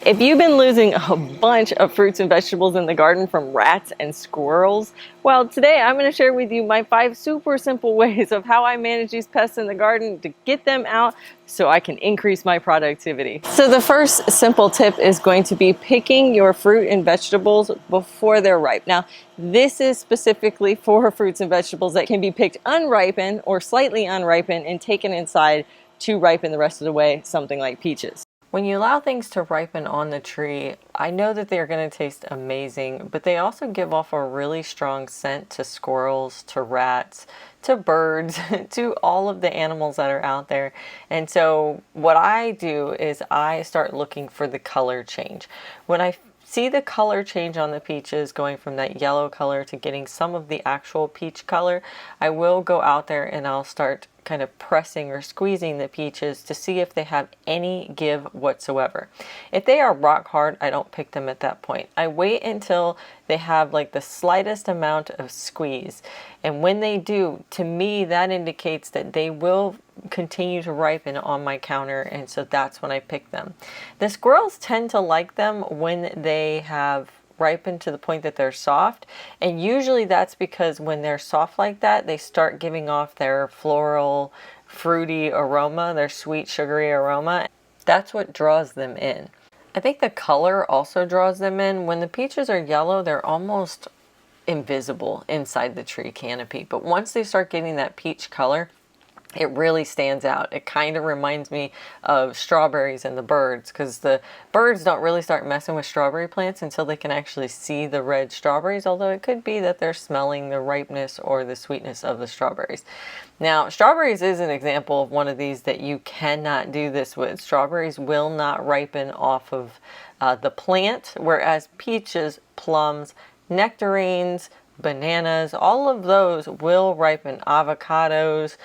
If you've been losing a bunch of fruits and vegetables in the garden from rats and squirrels, well, today I'm going to share with you my 5 super simple ways of how I manage these pests in the garden to get them out so I can increase my productivity. So the first simple tip is going to be picking your fruit and vegetables before they're ripe. Now, this is specifically for fruits and vegetables that can be picked unripened or slightly unripened and taken inside to ripen the rest of the way, something like peaches. When you allow things to ripen on the tree, I know that they're going to taste amazing, but they also give off a really strong scent to squirrels, to rats, to birds, to all of the animals that are out there. And so what I do is I start looking for the color change. When I see the color change on the peaches going from that yellow color to getting some of the actual peach color, I will go out there and I'll start kind of pressing or squeezing the peaches to see if they have any give whatsoever. If they are rock hard, I don't pick them at that point. I wait until they have like the slightest amount of squeeze. And when they do, to me, that indicates that they will continue to ripen on my counter, and so that's when I pick them. The squirrels tend to like them when they have ripened to the point that they're soft, and usually that's because when they're soft like that, they start giving off their floral, fruity aroma, their sweet, sugary aroma. That's what draws them in. I think the color also draws them in. When the peaches are yellow, they're almost invisible inside the tree canopy, but once they start getting that peach color, it really stands out. It kind of reminds me of strawberries and the birds, because the birds don't really start messing with strawberry plants until they can actually see the red strawberries, although it could be that they're smelling the ripeness or the sweetness of the strawberries. Now, strawberries is an example of one of these that you cannot do this with. Strawberries will not ripen off of the plant, whereas peaches, plums, nectarines, bananas, all of those will ripen. Avocados,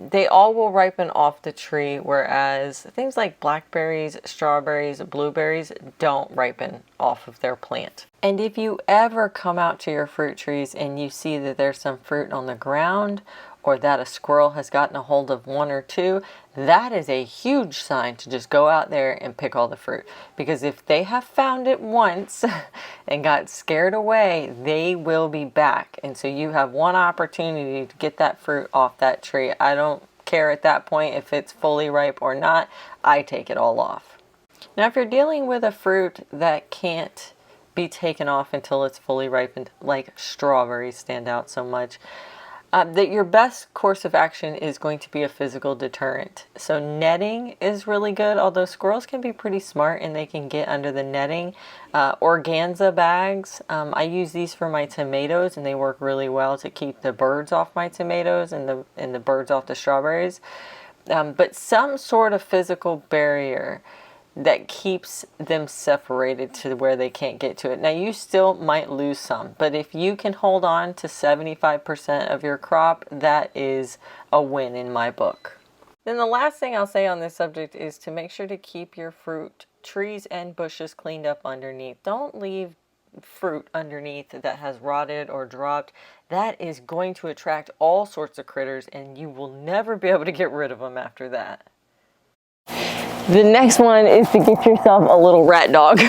they all will ripen off the tree, whereas things like blackberries, strawberries, blueberries don't ripen off of their plant. And if you ever come out to your fruit trees and you see that there's some fruit on the ground, or that a squirrel has gotten a hold of one or two, that is a huge sign to just go out there and pick all the fruit. Because if they have found it once and got scared away, they will be back. And so you have one opportunity to get that fruit off that tree. I don't care at that point if it's fully ripe or not. I take it all off. Now, if you're dealing with a fruit that can't be taken off until it's fully ripened, like strawberries stand out so much, that your best course of action is going to be a physical deterrent. So netting is really good, although squirrels can be pretty smart and they can get under the netting. Organza bags, I use these for my tomatoes, and they work really well to keep the birds off my tomatoes and the birds off the strawberries. But some sort of physical barrier that keeps them separated to where they can't get to it. Now, you still might lose some, but if you can hold on to 75% of your crop, that is a win in my book. Then the last thing I'll say on this subject is to make sure to keep your fruit trees and bushes cleaned up underneath. Don't leave fruit underneath that has rotted or dropped. That is going to attract all sorts of critters, and you will never be able to get rid of them after that. The next one is to get yourself a little rat dog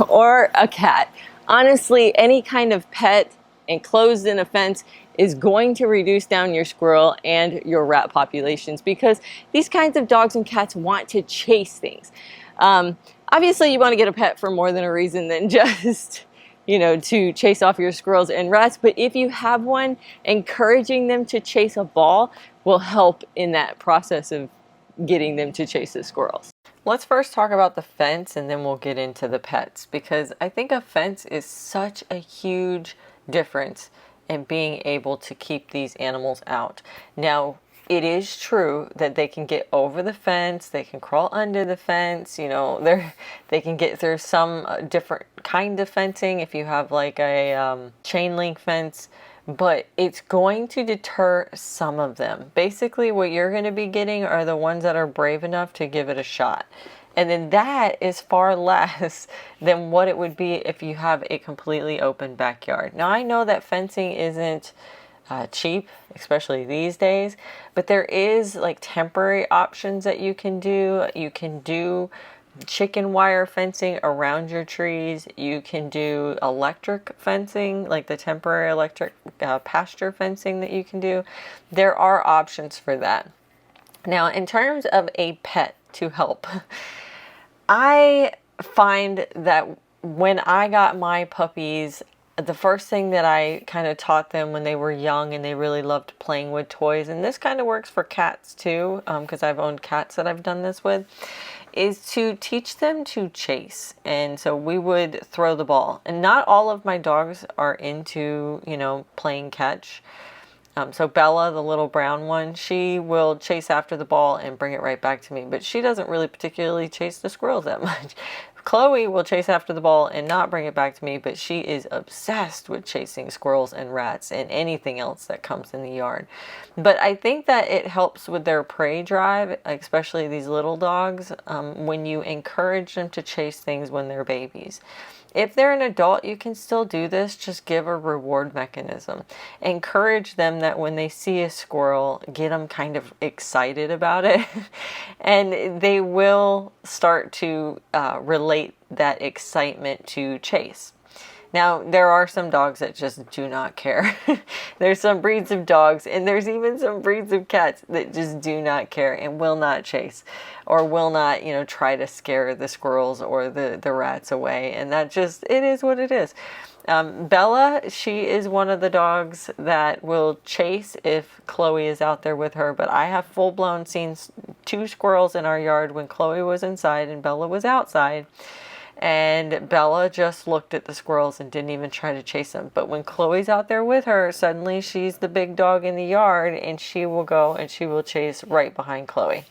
or a cat. Honestly, any kind of pet enclosed in a fence is going to reduce down your squirrel and your rat populations, because these kinds of dogs and cats want to chase things. Obviously, you want to get a pet for more than a reason than just, to chase off your squirrels and rats. But if you have one, encouraging them to chase a ball will help in that process of getting them to chase the squirrels. Let's first talk about the fence, and then we'll get into the pets, because I think a fence is such a huge difference in being able to keep these animals out. Now, it is true that they can get over the fence, they can crawl under the fence, they can get through some different kind of fencing if you have like a chain link fence. But it's going to deter some of them. Basically, what you're going to be getting are the ones that are brave enough to give it a shot. And then that is far less than what it would be if you have a completely open backyard. Now, I know that fencing isn't cheap, especially these days, but there is like temporary options that you can do. You can do chicken wire fencing around your trees. You can do electric fencing, like the temporary electric pasture fencing that you can do. There are options for that. Now, in terms of a pet to help, I find that when I got my puppies, the first thing that I kind of taught them when they were young and they really loved playing with toys, and this kind of works for cats too, because I've owned cats that I've done this with, is to teach them to chase. And so we would throw the ball. And not all of my dogs are into, you know, playing catch. So Bella, the little brown one, she will chase after the ball and bring it right back to me. But she doesn't really particularly chase the squirrels that much. Chloe will chase after the ball and not bring it back to me, but she is obsessed with chasing squirrels and rats and anything else that comes in the yard. But I think that it helps with their prey drive, especially these little dogs, when you encourage them to chase things when they're babies. If they're an adult, you can still do this. Just give a reward mechanism. Encourage them that when they see a squirrel, get them kind of excited about it. And they will start to relate that excitement to chase. Now, there are some dogs that just do not care. There's some breeds of dogs, and there's even some breeds of cats that just do not care and will not chase, or will not, you know, try to scare the squirrels or the rats away. And that just, it is what it is. Bella, she is one of the dogs that will chase if Chloe is out there with her, but I have full-blown seen 2 squirrels in our yard when Chloe was inside and Bella was outside. And Bella just looked at the squirrels and didn't even try to chase them. But when Chloe's out there with her, suddenly she's the big dog in the yard, and she will go and she will chase right behind Chloe.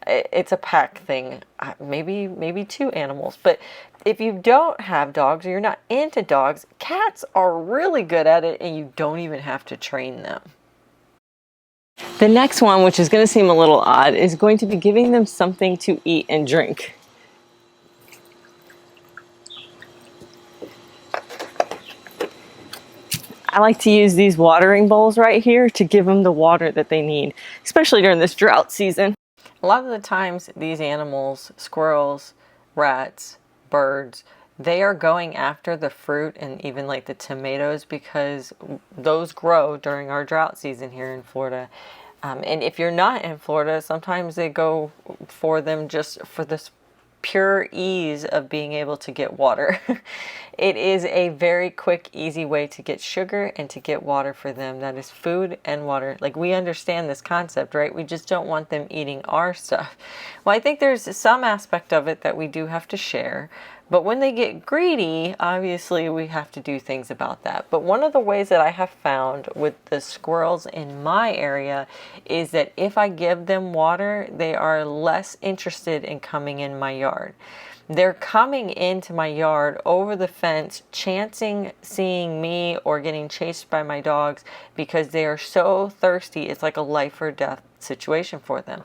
It's a pack thing, maybe 2 animals. But if you don't have dogs or you're not into dogs, cats are really good at it, and you don't even have to train them. The next one, which is going to seem a little odd, is going to be giving them something to eat and drink. I like to use these watering bowls right here to give them the water that they need, especially during this drought season. A lot of the times these animals, squirrels, rats, birds, they are going after the fruit and even like the tomatoes because those grow during our drought season here in Florida. And if you're not in Florida, sometimes they go for them just for this pure ease of being able to get water. It is a very quick, easy way to get sugar and to get water for them. That is food and water. Like, we understand this concept, right? We just don't want them eating our stuff. Well, I think there's some aspect of it that we do have to share. But when they get greedy, obviously we have to do things about that. But one of the ways that I have found with the squirrels in my area is that if I give them water, they are less interested in coming in my yard. They're coming into my yard over the fence, chancing seeing me or getting chased by my dogs because they are so thirsty. It's like a life or death situation for them.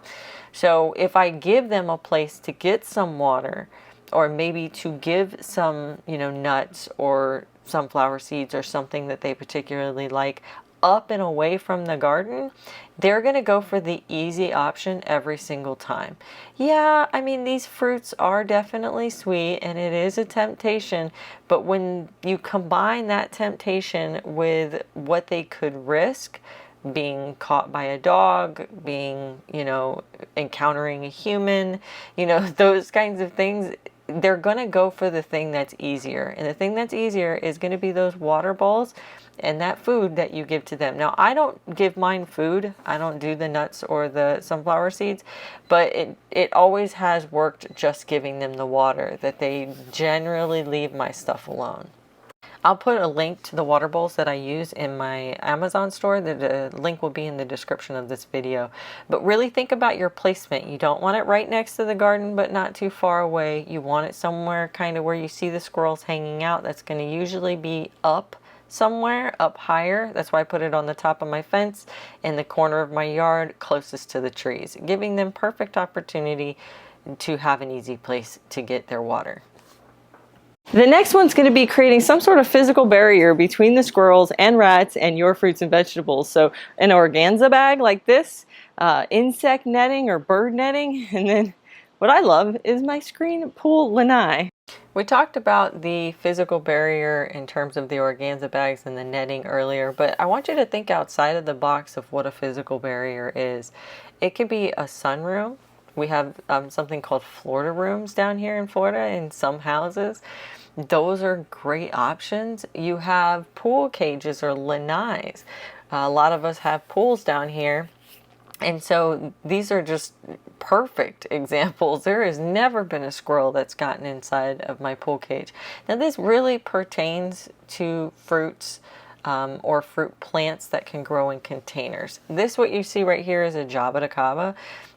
So if I give them a place to get some water, or maybe to give some, nuts or sunflower seeds or something that they particularly like up and away from the garden, they're going to go for the easy option every single time. Yeah, I mean, these fruits are definitely sweet and it is a temptation, but when you combine that temptation with what they could risk, being caught by a dog, being, encountering a human, those kinds of things, they're going to go for the thing that's easier. And the thing that's easier is going to be those water bowls and that food that you give to them. Now, I don't give mine food. I don't do the nuts or the sunflower seeds, but it always has worked just giving them the water, that they generally leave my stuff alone. I'll put a link to the water bowls that I use in my Amazon store. The link will be in the description of this video. But really think about your placement. You don't want it right next to the garden, but not too far away. You want it somewhere kind of where you see the squirrels hanging out. That's going to usually be up somewhere, up higher. That's why I put it on the top of my fence in the corner of my yard closest to the trees, giving them perfect opportunity to have an easy place to get their water. The next one's going to be creating some sort of physical barrier between the squirrels and rats and your fruits and vegetables. So an organza bag like this, insect netting or bird netting, and then What I love is my screen pool lanai. We talked about the physical barrier in terms of the organza bags and the netting earlier, but I want you to think outside of the box of what a physical barrier is. It could be a sunroom. We have something called Florida rooms down here in Florida in some houses. Those are great options. You have pool cages or lanais. A lot of us have pools down here. And so these are just perfect examples. There has never been a squirrel that's gotten inside of my pool cage. Now this really pertains to fruits or fruit plants that can grow in containers. This, what you see right here, is a jabuticaba.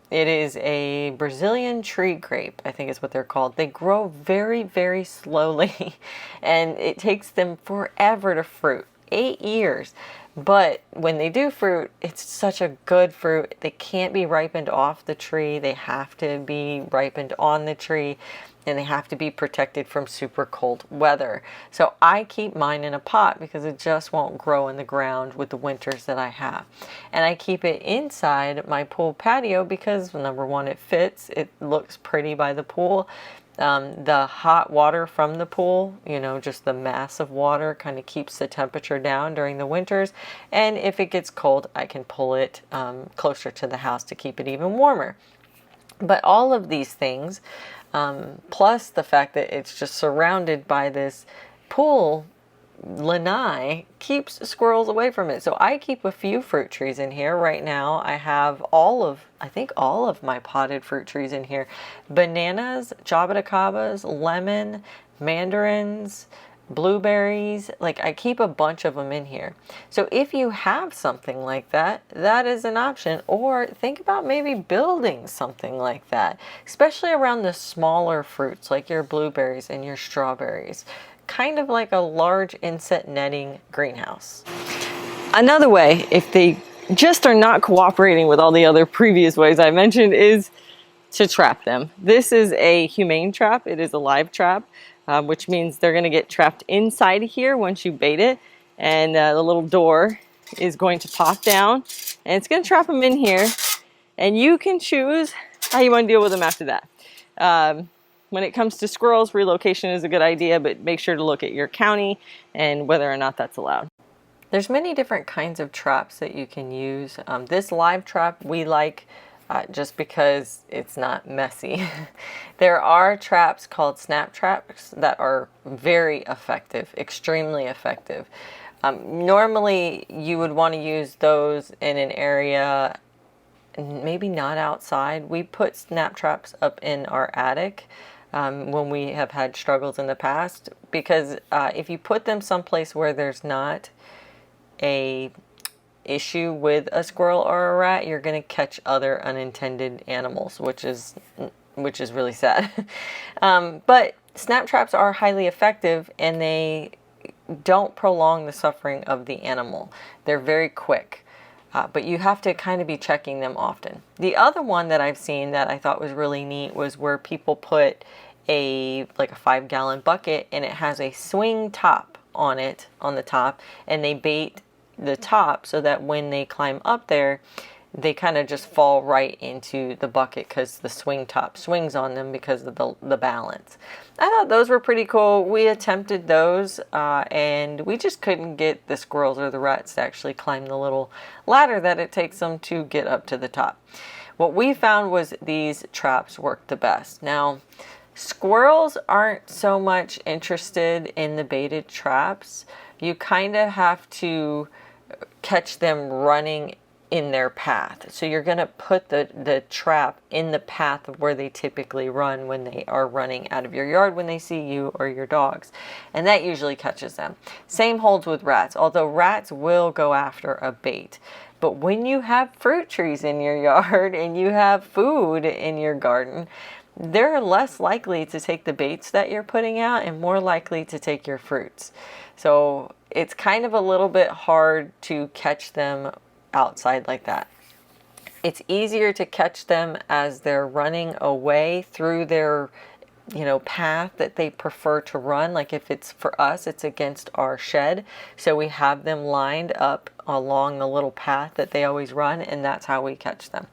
It is a Brazilian tree grape, I think is what they're called. They grow very, very slowly and it takes them forever to fruit, 8 years. But when they do fruit, it's such a good fruit. They can't be ripened off the tree. They have to be ripened on the tree, and they have to be protected from super cold weather. So I keep mine in a pot because it just won't grow in the ground with the winters that I have. And I keep it inside my pool patio because, number one, it fits. It looks pretty by the pool. The hot water from the pool, you know, just the mass of water kind of keeps the temperature down during the winters. And if it gets cold, I can pull it closer to the house to keep it even warmer. But all of these things, plus the fact that it's just surrounded by this pool lanai, keeps squirrels away from it. So I keep a few fruit trees in here. Right now I have I think all of my potted fruit trees in here. Bananas, jabuticabas, lemon, mandarins, blueberries. Like, I keep a bunch of them in here. So if you have something like that, that is an option. Or think about maybe building something like that, especially around the smaller fruits like your blueberries and your strawberries. Kind of like a large insect netting greenhouse. Another way, if they just are not cooperating with all the other previous ways I mentioned, is to trap them. This is a humane trap. It is a live trap, which means they're going to get trapped inside here once you bait it, and the little door is going to pop down and it's going to trap them in here, and you can choose how you want to deal with them after that. When it comes to squirrels, relocation is a good idea, but make sure to look at your county and whether or not that's allowed. There's many different kinds of traps that you can use. This live trap we like just because it's not messy. There are traps called snap traps that are very effective, extremely effective. Normally you would want to use those in an area maybe not outside. We put snap traps up in our attic when we have had struggles in the past, because if you put them someplace where there's not a issue with a squirrel or a rat, you're going to catch other unintended animals, which is really sad. But snap traps are highly effective, and they don't prolong the suffering of the animal. They're very quick. But you have to kind of be checking them often. The other one that I've seen that I thought was really neat was where people put like a 5-gallon bucket, and it has a swing top on it, on the top, and they bait the top so that when they climb up there, they kind of just fall right into the bucket because the swing top swings on them because of the balance. I thought those were pretty cool. We attempted those and we just couldn't get the squirrels or the rats to actually climb the little ladder that it takes them to get up to the top. What we found was these traps worked the best. Now, squirrels aren't so much interested in the baited traps. You kind of have to catch them running in their path. So you're going to put the trap in the path of where they typically run when they are running out of your yard when they see you or your dogs. And that usually catches them. Same holds with rats, although rats will go after a bait. But when you have fruit trees in your yard and you have food in your garden, they're less likely to take the baits that you're putting out and more likely to take your fruits. So it's kind of a little bit hard to catch them outside like that. It's easier to catch them as they're running away through their, path that they prefer to run. Like if it's for us, it's against our shed. So we have them lined up along the little path that they always run, and that's how we catch them.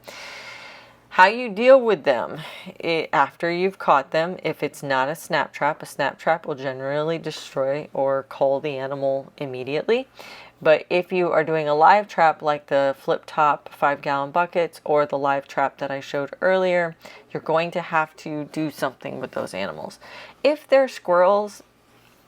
How you deal with them after you've caught them. If it's not a snap trap will generally destroy or cull the animal immediately. But if you are doing a live trap like the flip top 5-gallon buckets or the live trap that I showed earlier, you're going to have to do something with those animals. If they're squirrels,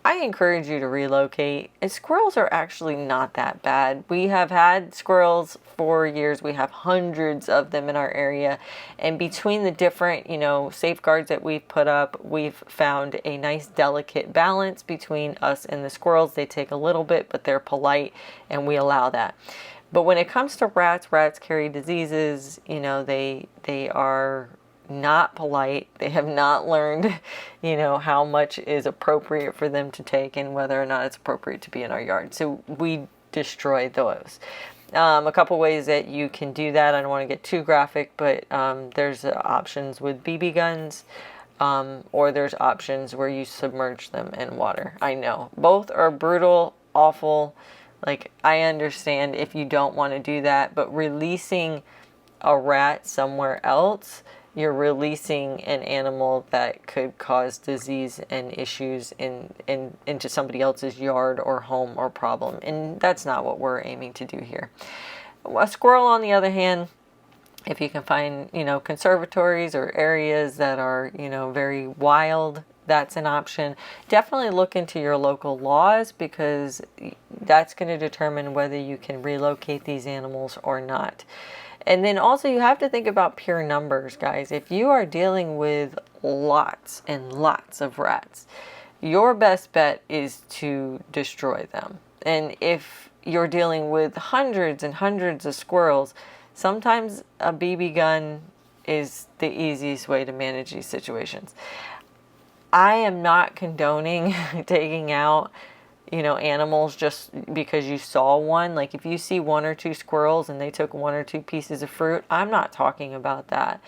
I encourage you to relocate. And squirrels are actually not that bad. We have had squirrels for years. We have hundreds of them in our area. And between the different, safeguards that we've put up, we've found a nice delicate balance between us and the squirrels. They take a little bit, but they're polite, and we allow that. But when it comes to rats carry diseases. They are not polite. They have not learned, how much is appropriate for them to take and whether or not it's appropriate to be in our yard. So we destroy those. A couple ways that you can do that. I don't want to get too graphic, but there's options with BB guns, or there's options where you submerge them in water. I know both are brutal, awful. Like, I understand if you don't want to do that, but releasing a rat somewhere else, you're releasing an animal that could cause disease and issues into somebody else's yard or home or problem. And that's not what we're aiming to do here. A squirrel, on the other hand, if you can find, conservatories or areas that are, very wild, that's an option. Definitely look into your local laws, because that's going to determine whether you can relocate these animals or not. And then also you have to think about pure numbers, guys. If you are dealing with lots and lots of rats, your best bet is to destroy them. And if you're dealing with hundreds and hundreds of squirrels, sometimes a BB gun is the easiest way to manage these situations. I am not condoning taking out animals just because you saw one. Like, if you see 1 or 2 squirrels and they took 1 or 2 pieces of fruit, I'm not talking about that.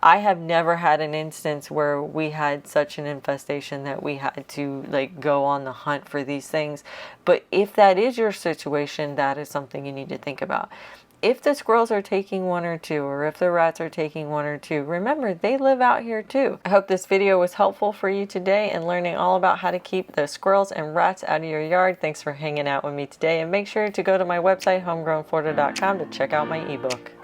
I have never had an instance where we had such an infestation that we had to go on the hunt for these things. But if that is your situation, that is something you need to think about. If the squirrels are taking 1 or 2, or if the rats are taking 1 or 2, remember, they live out here too. I hope this video was helpful for you today and learning all about how to keep the squirrels and rats out of your yard. Thanks for hanging out with me today, and make sure to go to my website, homegrownflorida.com, to check out my ebook.